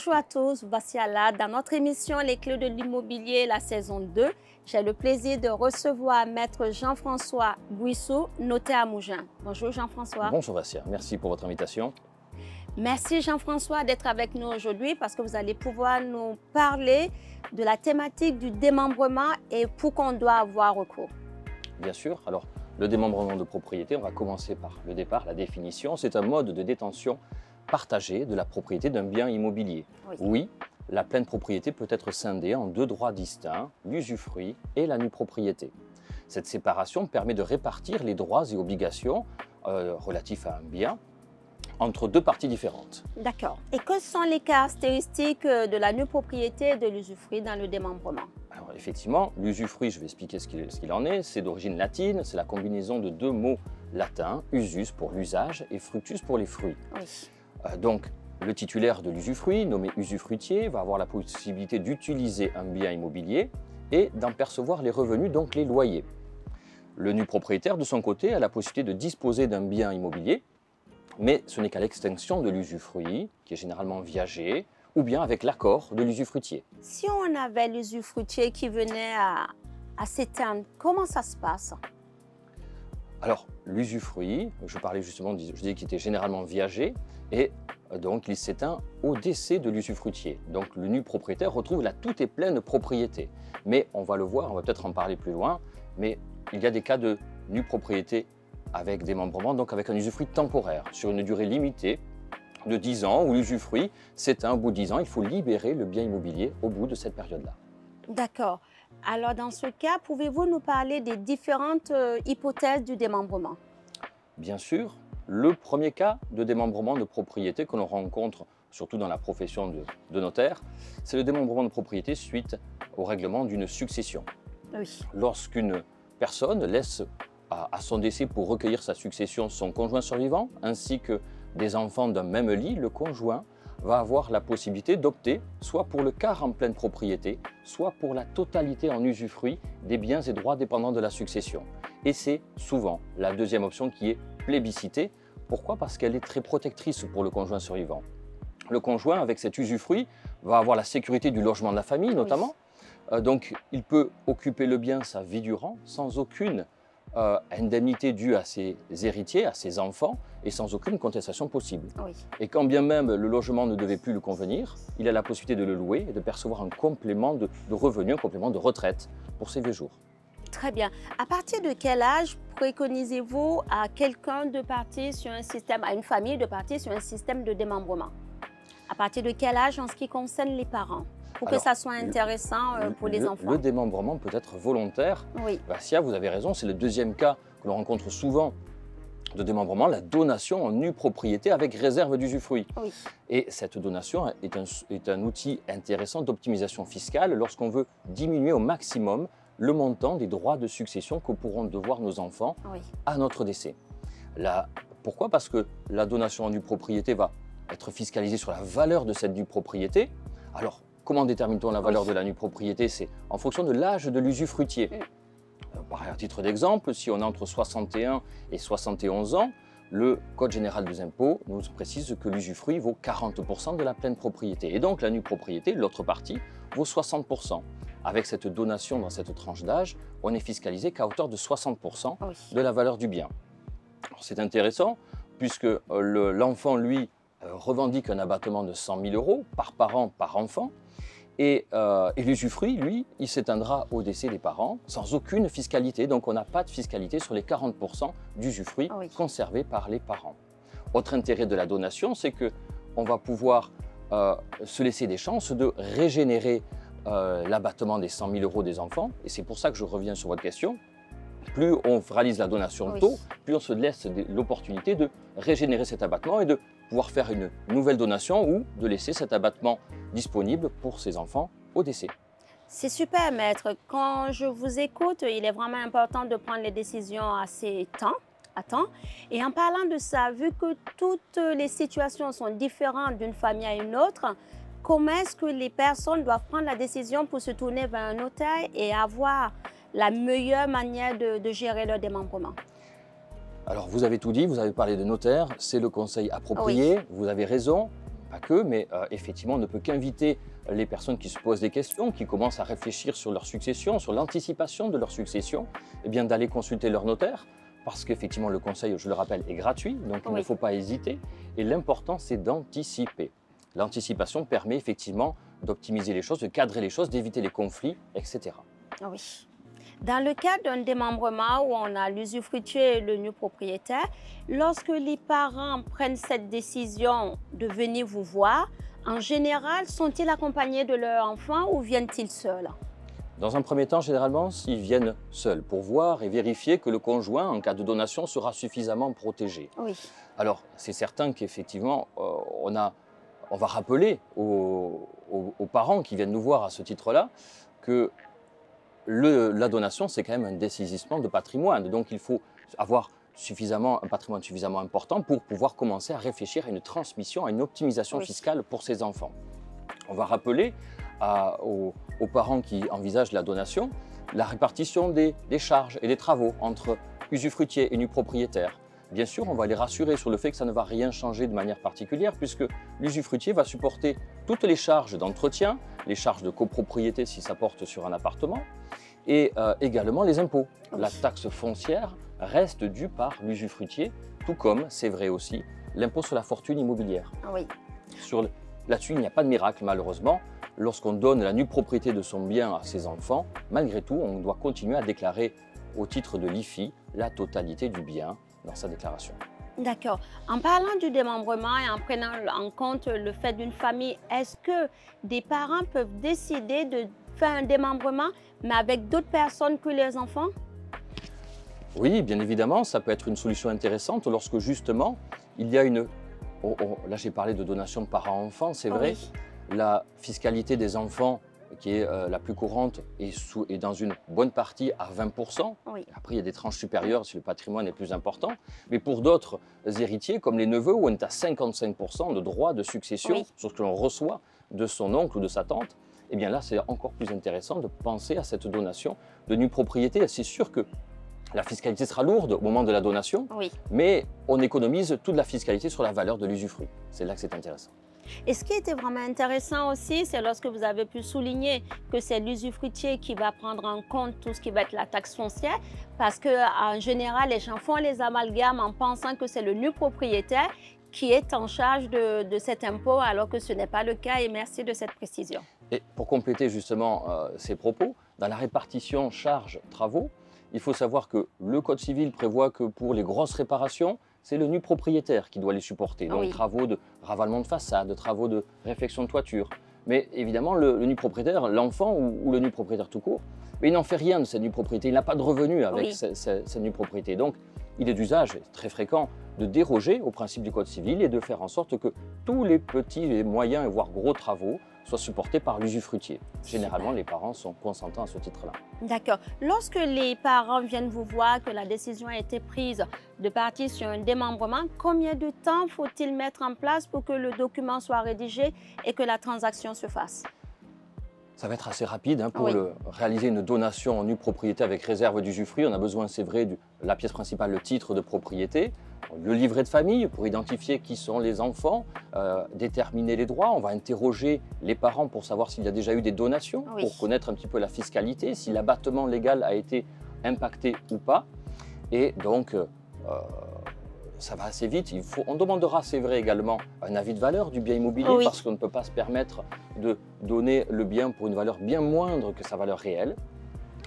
Bonjour à tous, voici Ala. Dans notre émission Les clés de l'immobilier, la saison 2, j'ai le plaisir de recevoir Maître Jean-François Buissou, notaire à Mougins. Bonjour Jean-François. Bonjour Vassia, merci pour votre invitation. Merci Jean-François d'être avec nous aujourd'hui parce que vous allez pouvoir nous parler de la thématique du démembrement et pourquoi on doit avoir recours. Bien sûr, alors le démembrement de propriété, on va commencer par le départ, la définition. C'est un mode de détention partagé de la propriété d'un bien immobilier. Oui, la pleine propriété peut être scindée en deux droits distincts, l'usufruit et la nue propriété. Cette séparation permet de répartir les droits et obligations relatifs à un bien entre deux parties différentes. D'accord. Et quelles sont les caractéristiques de la nue propriété et de l'usufruit dans le démembrement? Alors effectivement, l'usufruit, je vais expliquer ce qu'il en est, c'est d'origine latine, c'est la combinaison de deux mots latins, usus pour l'usage et fructus pour les fruits. Oui. Donc, le titulaire de l'usufruit, nommé usufruitier, va avoir la possibilité d'utiliser un bien immobilier et d'en percevoir les revenus, donc les loyers. Le nu propriétaire, de son côté, a la possibilité de disposer d'un bien immobilier, mais ce n'est qu'à l'extinction de l'usufruit, qui est généralement viager, ou bien avec l'accord de l'usufruitier. Si on avait l'usufruitier qui venait à s'éteindre, comment ça se passe? Alors, l'usufruit, je parlais justement, je disais qu'il était généralement viager, et donc il s'éteint au décès de l'usufruitier. Donc le nu propriétaire retrouve la toute et pleine propriété. Mais on va le voir, on va peut-être en parler plus loin, mais il y a des cas de nue propriété avec démembrement, donc avec un usufruit temporaire, sur une durée limitée de 10 ans, où l'usufruit s'éteint au bout de 10 ans. Il faut libérer le bien immobilier au bout de cette période-là. D'accord. Alors dans ce cas, pouvez-vous nous parler des différentes hypothèses du démembrement? Bien sûr, le premier cas de démembrement de propriété que l'on rencontre, surtout dans la profession de notaire, c'est le démembrement de propriété suite au règlement d'une succession. Oui. Lorsqu'une personne laisse à son décès pour recueillir sa succession son conjoint survivant, ainsi que des enfants d'un même lit, le conjoint va avoir la possibilité d'opter soit pour le quart en pleine propriété, soit pour la totalité en usufruit des biens et droits dépendants de la succession. Et c'est souvent la deuxième option qui est plébiscitée. Pourquoi? Parce qu'elle est très protectrice pour le conjoint survivant. Le conjoint, avec cet usufruit, va avoir la sécurité du logement de la famille, notamment. Oui. Donc, il peut occuper le bien sa vie durant, sans aucune indemnité due à ses héritiers, à ses enfants, et sans aucune contestation possible. Oui. Et quand bien même le logement ne devait plus lui convenir, il a la possibilité de le louer et de percevoir un complément de revenu, un complément de retraite pour ses vieux jours. Très bien. À partir de quel âge préconisez-vous à quelqu'un de partir sur un système, à une famille de partir sur un système de démembrement? À partir de quel âge en ce qui concerne les parents? Pour que ça soit intéressant pour les enfants. Le démembrement peut être volontaire. Oui. Vassia, vous avez raison, c'est le deuxième cas que l'on rencontre souvent de démembrement, la donation en nue propriété avec réserve d'usufruit. Oui. Et cette donation est un outil intéressant d'optimisation fiscale lorsqu'on veut diminuer au maximum le montant des droits de succession que pourront devoir nos enfants à notre décès. Pourquoi? Parce que la donation en nue propriété va être fiscalisée sur la valeur de cette nue propriété. Alors, comment détermine-t-on la valeur de la nue propriété? C'est en fonction de l'âge de l'usufruitier. Par titre d'exemple, si on a entre 61 et 71 ans, le Code général des impôts nous précise que l'usufruit vaut 40% de la pleine propriété. Et donc la nue propriété, l'autre partie, vaut 60%. Avec cette donation dans cette tranche d'âge, on est fiscalisé qu'à hauteur de 60% de la valeur du bien. C'est intéressant puisque l'enfant, lui, revendique un abattement de 100 000 € par parent, par enfant. Et l'usufruit, lui, il s'éteindra au décès des parents sans aucune fiscalité. Donc on n'a pas de fiscalité sur les 40% d'usufruit conservés par les parents. Autre intérêt de la donation, c'est qu'on va pouvoir se laisser des chances de régénérer l'abattement des 100 000 € des enfants. Et c'est pour ça que je reviens sur votre question. Plus on réalise la donation tôt, plus on se laisse l'opportunité de régénérer cet abattement et de pouvoir faire une nouvelle donation ou de laisser cet abattement disponible pour ses enfants au décès. C'est super, maître. Quand je vous écoute, il est vraiment important de prendre les décisions à temps. Et en parlant de ça, vu que toutes les situations sont différentes d'une famille à une autre, comment est-ce que les personnes doivent prendre la décision pour se tourner vers un notaire et avoir la meilleure manière de gérer leur démembrement? Alors, vous avez tout dit, vous avez parlé de notaire, c'est le conseil approprié, vous avez raison. pas que, mais effectivement, on ne peut qu'inviter les personnes qui se posent des questions, qui commencent à réfléchir sur leur succession, sur l'anticipation de leur succession, eh bien d'aller consulter leur notaire, parce qu'effectivement, le conseil, je le rappelle, est gratuit, donc il ne faut pas hésiter. Et l'important, c'est d'anticiper. L'anticipation permet effectivement d'optimiser les choses, de cadrer les choses, d'éviter les conflits, etc. Oui. Dans le cas d'un démembrement où on a l'usufruitier et le nu propriétaire, lorsque les parents prennent cette décision de venir vous voir, en général, sont-ils accompagnés de leur enfant ou viennent-ils seuls? Dans un premier temps, généralement, ils viennent seuls pour voir et vérifier que le conjoint, en cas de donation, sera suffisamment protégé. Oui. Alors, c'est certain qu'effectivement, on va rappeler aux parents qui viennent nous voir à ce titre-là que la donation, c'est quand même un dessaisissement de patrimoine. Donc, il faut avoir un patrimoine suffisamment important pour pouvoir commencer à réfléchir à une transmission, à une optimisation fiscale pour ses enfants. On va rappeler aux parents qui envisagent la donation la répartition des charges et des travaux entre usufruitier et nu propriétaire. Bien sûr, on va les rassurer sur le fait que ça ne va rien changer de manière particulière puisque l'usufruitier va supporter toutes les charges d'entretien, les charges de copropriété si ça porte sur un appartement et également les impôts. La taxe foncière reste due par l'usufruitier, tout comme, c'est vrai aussi, l'impôt sur la fortune immobilière. Oui. Là-dessus, il n'y a pas de miracle malheureusement. Lorsqu'on donne la nue propriété de son bien à ses enfants, malgré tout, on doit continuer à déclarer au titre de l'IFI la totalité du bien dans sa déclaration. D'accord. En parlant du démembrement et en prenant en compte le fait d'une famille, est-ce que des parents peuvent décider de faire un démembrement, mais avec d'autres personnes que les enfants? Oui, bien évidemment, ça peut être une solution intéressante lorsque justement, il y a une... là, j'ai parlé de donation de parents-enfants, c'est vrai. La fiscalité des enfants, qui est la plus courante, est dans une bonne partie à 20%. Après, il y a des tranches supérieures si le patrimoine est plus important. Mais pour d'autres héritiers, comme les neveux, où on est à 55% de droits de succession sur ce que l'on reçoit de son oncle ou de sa tante, eh bien là, c'est encore plus intéressant de penser à cette donation de nue propriété. C'est sûr que la fiscalité sera lourde au moment de la donation, mais on économise toute la fiscalité sur la valeur de l'usufruit. C'est là que c'est intéressant. Et ce qui était vraiment intéressant aussi, c'est lorsque vous avez pu souligner que c'est l'usufruitier qui va prendre en compte tout ce qui va être la taxe foncière, parce qu'en général, les gens font les amalgames en pensant que c'est le nu propriétaire qui est en charge de cet impôt, alors que ce n'est pas le cas, et merci de cette précision. Et pour compléter justement ces propos, dans la répartition charges-travaux, il faut savoir que le Code civil prévoit que pour les grosses réparations, c'est le nu propriétaire qui doit les supporter. Donc travaux de ravalement de façade, travaux de réfection de toiture. Mais évidemment, le nu propriétaire, l'enfant ou le nu propriétaire tout court, mais il n'en fait rien de cette nue propriété. Il n'a pas de revenu avec cette nue propriété. Donc, il est d'usage très fréquent de déroger au principe du Code civil et de faire en sorte que tous les petits, les moyens et voire gros travaux soient supportés par l'usufruitier. Généralement, les parents sont consentants à ce titre-là. D'accord. Lorsque les parents viennent vous voir que la décision a été prise de partir sur un démembrement, combien de temps faut-il mettre en place pour que le document soit rédigé et que la transaction se fasse? Ça va être assez rapide pour réaliser une donation en nue propriété avec réserve d'usufruit. On a besoin, c'est vrai, de la pièce principale, le titre de propriété, le livret de famille pour identifier qui sont les enfants, déterminer les droits. On va interroger les parents pour savoir s'il y a déjà eu des donations, pour connaître un petit peu la fiscalité, si l'abattement légal a été impacté ou pas. Et donc, ça va assez vite. On demandera, c'est vrai également, un avis de valeur du bien immobilier parce qu'on ne peut pas se permettre de donner le bien pour une valeur bien moindre que sa valeur réelle.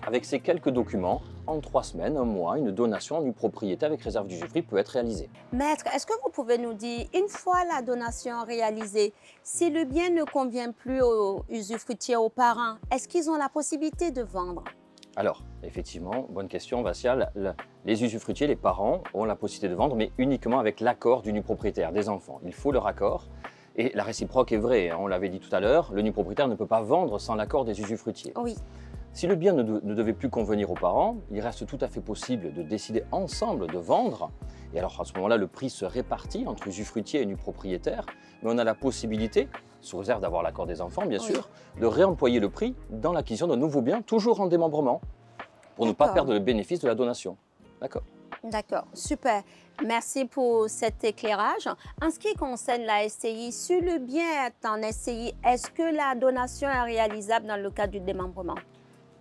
Avec ces quelques documents, en 3 semaines, un mois, une donation en nue propriété avec réserve d'usufruit peut être réalisée. Maître, est-ce que vous pouvez nous dire, une fois la donation réalisée, si le bien ne convient plus aux usufruitiers, aux parents, est-ce qu'ils ont la possibilité de vendre? Alors, effectivement, bonne question, Vassia. Les usufruitiers, les parents, ont la possibilité de vendre, mais uniquement avec l'accord du nu propriétaire, des enfants. Il faut leur accord. Et la réciproque est vraie, on l'avait dit tout à l'heure, le nu propriétaire ne peut pas vendre sans l'accord des usufruitiers. Si le bien ne devait plus convenir aux parents, il reste tout à fait possible de décider ensemble de vendre. Et alors, à ce moment-là, le prix se répartit entre usufruitier et nu propriétaire, mais on a la possibilité, sous réserve d'avoir l'accord des enfants, bien sûr, de réemployer le prix dans l'acquisition d'un nouveau bien, toujours en démembrement, pour ne pas perdre le bénéfice de la donation. D'accord. D'accord, super. Merci pour cet éclairage. En ce qui concerne la SCI, sur le bien-être en SCI, est-ce que la donation est réalisable dans le cadre du démembrement?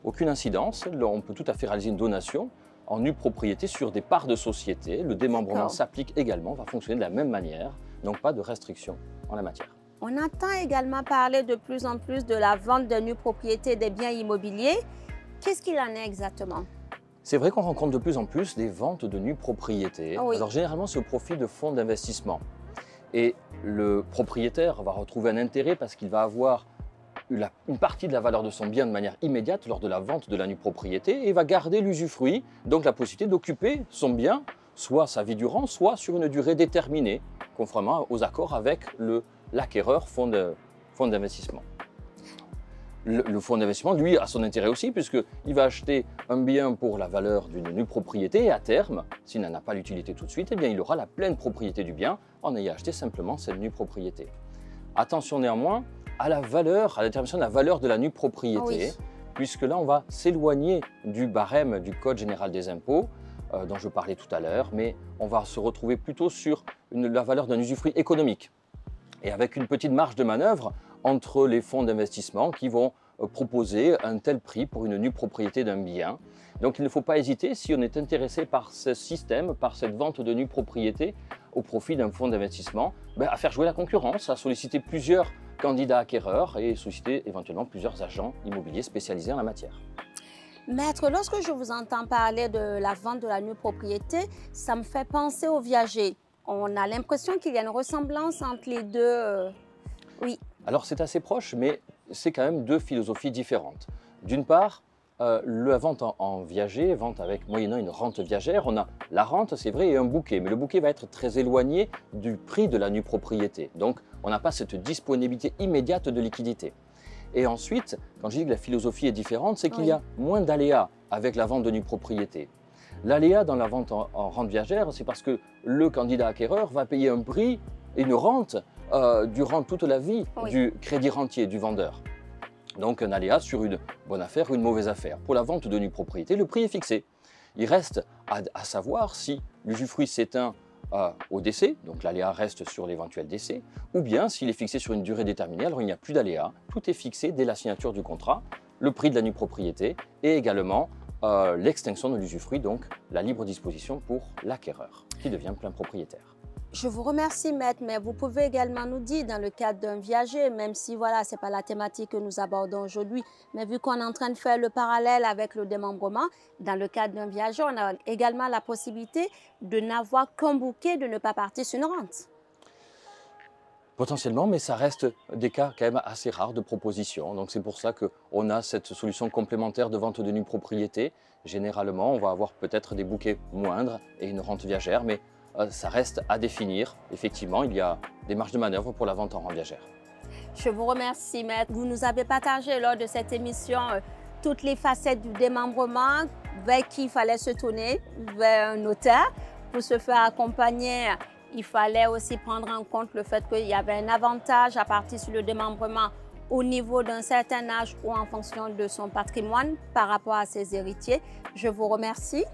Aucune incidence, on peut tout à fait réaliser une donation en nue propriété sur des parts de société. Le démembrement s'applique également, va fonctionner de la même manière, donc pas de restriction en la matière. On entend également parler de plus en plus de la vente de nue propriété des biens immobiliers. Qu'est-ce qu'il en est exactement? C'est vrai qu'on rencontre de plus en plus des ventes de nue propriété. Oui. Alors généralement, c'est au profit de fonds d'investissement. Et le propriétaire va retrouver un intérêt parce qu'il va avoir une partie de la valeur de son bien de manière immédiate lors de la vente de la nue propriété et va garder l'usufruit, donc la possibilité d'occuper son bien, soit sa vie durant, soit sur une durée déterminée, conformément aux accords avec l'acquéreur fonds d'investissement. Le fonds d'investissement, lui, a son intérêt aussi, puisqu'il va acheter un bien pour la valeur d'une nue propriété et à terme, s'il n'en a pas l'utilité tout de suite, eh bien, il aura la pleine propriété du bien en ayant acheté simplement cette nue propriété. Attention néanmoins à la détermination de la valeur de la nue propriété, puisque là, on va s'éloigner du barème du Code général des impôts, dont je parlais tout à l'heure, mais on va se retrouver plutôt sur la valeur d'un usufruit économique. Et avec une petite marge de manœuvre entre les fonds d'investissement qui vont proposer un tel prix pour une nue propriété d'un bien. Donc il ne faut pas hésiter, si on est intéressé par ce système, par cette vente de nue propriété au profit d'un fonds d'investissement, à faire jouer la concurrence, à solliciter plusieurs candidats acquéreurs et solliciter éventuellement plusieurs agents immobiliers spécialisés en la matière. Maître, lorsque je vous entends parler de la vente de la nue propriété, ça me fait penser aux viagers. On a l'impression qu'il y a une ressemblance entre les deux. Oui. Alors c'est assez proche, mais c'est quand même deux philosophies différentes. D'une part, la vente en viager, vente avec moyennant une rente viagère, on a la rente, c'est vrai, et un bouquet, mais le bouquet va être très éloigné du prix de la nue propriété. Donc on n'a pas cette disponibilité immédiate de liquidité. Et ensuite, quand je dis que la philosophie est différente, c'est qu'il y a moins d'aléas avec la vente de nue propriété. L'aléa dans la vente en rente viagère, c'est parce que le candidat acquéreur va payer un prix et une rente durant toute la vie du crédit rentier, du vendeur. Donc un aléa sur une bonne affaire ou une mauvaise affaire. Pour la vente de nue propriété, le prix est fixé. Il reste à savoir si l'usufruit s'éteint au décès, donc l'aléa reste sur l'éventuel décès, ou bien s'il est fixé sur une durée déterminée, alors il n'y a plus d'aléa. Tout est fixé dès la signature du contrat, le prix de la nue propriété et également l'extinction de l'usufruit, donc la libre disposition pour l'acquéreur qui devient plein propriétaire. Je vous remercie, maître, mais vous pouvez également nous dire, dans le cadre d'un viager, même si voilà, ce n'est pas la thématique que nous abordons aujourd'hui, mais vu qu'on est en train de faire le parallèle avec le démembrement, dans le cadre d'un viager, on a également la possibilité de n'avoir qu'un bouquet, de ne pas partir sur une rente. Potentiellement, mais ça reste des cas quand même assez rares de propositions. Donc c'est pour ça qu'on a cette solution complémentaire de vente de nue propriété. Généralement, on va avoir peut-être des bouquets moindres et une rente viagère, mais ça reste à définir. Effectivement, il y a des marges de manœuvre pour la vente en rente viagère. Je vous remercie, maître. Vous nous avez partagé lors de cette émission toutes les facettes du démembrement, vers qui il fallait se tourner, vers un notaire. Pour se faire accompagner, il fallait aussi prendre en compte le fait qu'il y avait un avantage à partir sur le démembrement au niveau d'un certain âge ou en fonction de son patrimoine par rapport à ses héritiers. Je vous remercie.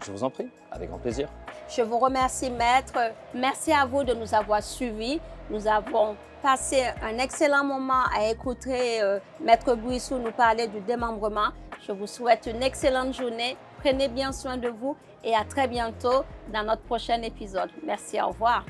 Je vous en prie, avec grand plaisir. Je vous remercie, maître. Merci à vous de nous avoir suivis. Nous avons passé un excellent moment à écouter maître Bouissou nous parler du démembrement. Je vous souhaite une excellente journée. Prenez bien soin de vous et à très bientôt dans notre prochain épisode. Merci, au revoir.